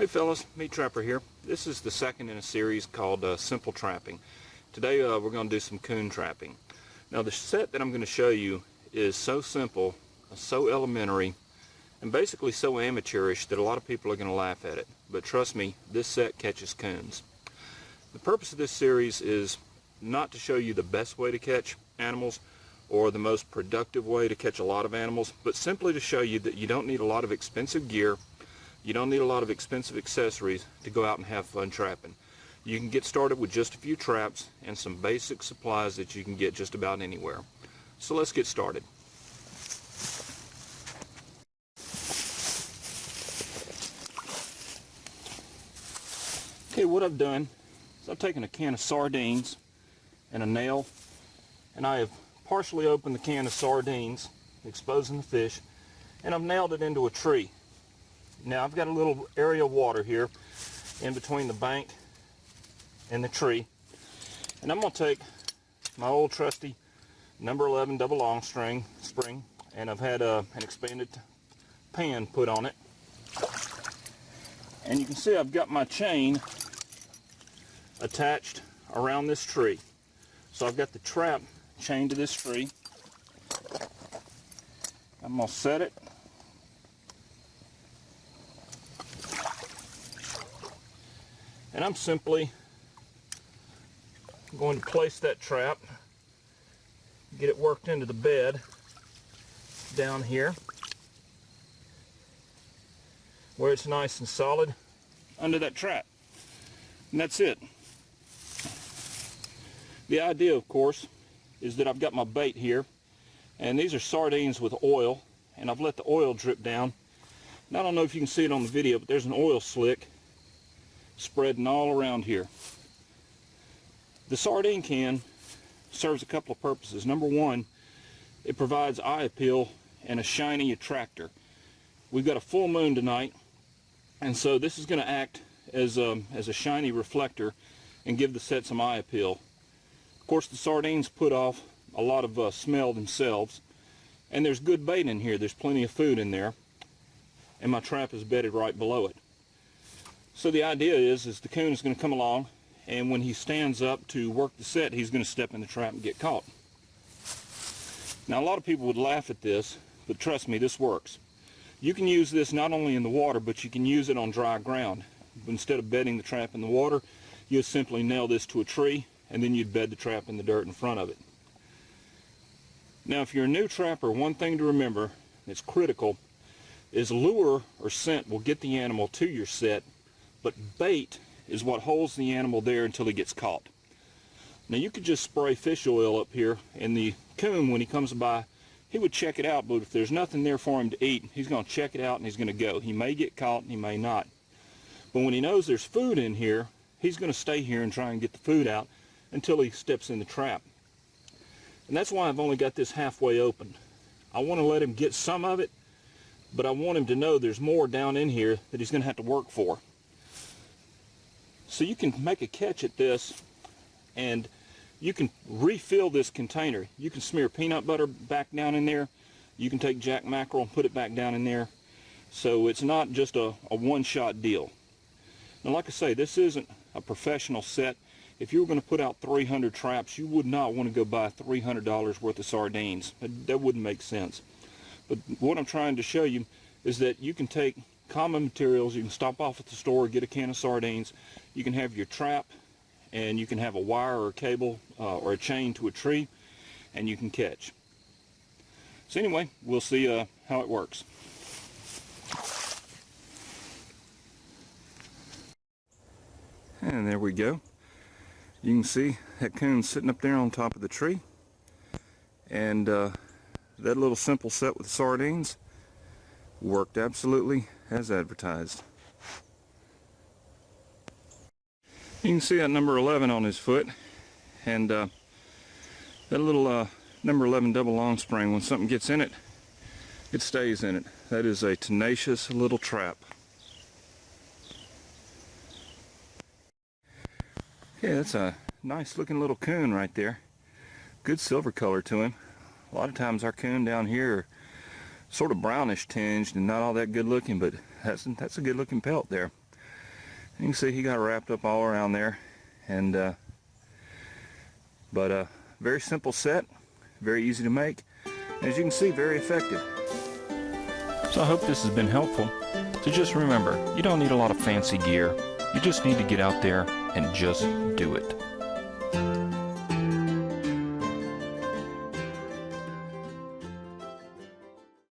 Hey fellas, Meat Trapper here. This is the second in a series called Simple Trapping. Today we're going to do some coon trapping. Now the set that I'm going to show you is so simple, so elementary, and basically so amateurish that a lot of people are going to laugh at it. But trust me, this set catches coons. The purpose of this series is not to show you the best way to catch animals or the most productive way to catch a lot of animals, but simply to show you that you don't need a lot of expensive gear. You don't need a lot of expensive accessories to go out and have fun trapping. You can get started with just a few traps and some basic supplies that you can get just about anywhere. So let's get started. Okay, what I've done is I've taken a can of sardines and a nail, and I have partially opened the can of sardines, exposing the fish, and I've nailed it into a tree. Now I've got a little area of water here in between the bank and the tree, and I'm going to take my old trusty number 11 double long spring, and I've had an expanded pan put on it, and you can see I've got my chain attached around this tree. So I've got the trap chained to this tree. I'm going to set it. And I'm simply going to place that trap, get it worked into the bed down here where it's nice and solid under that trap. And that's it. The idea, of course, is that I've got my bait here, and these are sardines with oil, and I've let the oil drip down. And I don't know if you can see it on the video, but there's an oil slick spreading all around here. The sardine can serves a couple of purposes. Number one, it provides eye appeal and a shiny attractor. We've got a full moon tonight, and so this is going to act as a shiny reflector and give the set some eye appeal. Of course, the sardines put off a lot of smell themselves, and there's good bait in here. There's plenty of food in there, and my trap is bedded right below it. So the idea is the coon is going to come along, and when he stands up to work the set, he's going to step in the trap and get caught. Now a lot of people would laugh at this, but trust me, this works. You can use this not only in the water, but you can use it on dry ground. Instead of bedding the trap in the water, you'd simply nail this to a tree, and then you'd bed the trap in the dirt in front of it. Now if you're a new trapper, one thing to remember that's critical is lure or scent will get the animal to your set, but bait is what holds the animal there until he gets caught. Now you could just spray fish oil up here, and the coon, when he comes by, he would check it out, but if there's nothing there for him to eat, he's going to check it out and he's going to go. He may get caught and he may not. But when he knows there's food in here, he's going to stay here and try and get the food out until he steps in the trap. And that's why I've only got this halfway open. I want to let him get some of it, but I want him to know there's more down in here that he's going to have to work for. So you can make a catch at this, and you can refill this container. You can smear peanut butter back down in there. You can take jack mackerel and put it back down in there. So it's not just a one-shot deal. Now like I say, this isn't a professional set. If you were going to put out 300 traps, you would not want to go buy $300 worth of sardines. That wouldn't make sense. But what I'm trying to show you is that you can take common materials. You can stop off at the store, get a can of sardines. You can have your trap, and you can have a wire or a cable or a chain to a tree, and you can catch. So anyway, we'll see how it works. And there we go. You can see that coon sitting up there on top of the tree, and that little simple set with sardines worked absolutely as advertised. You can see that number 11 on his foot, and that little number 11 double long spring, when something gets in it, it stays in it. That is a tenacious little trap. Yeah, that's a nice looking little coon right there. Good silver color to him. A lot of times our coon down here are sort of brownish tinged and not all that good looking, but that's a good looking pelt there. You can see he got wrapped up all around there, and but very simple set, very easy to make. As you can see, very effective. So I hope this has been helpful. So just remember, you don't need a lot of fancy gear. You just need to get out there and just do it.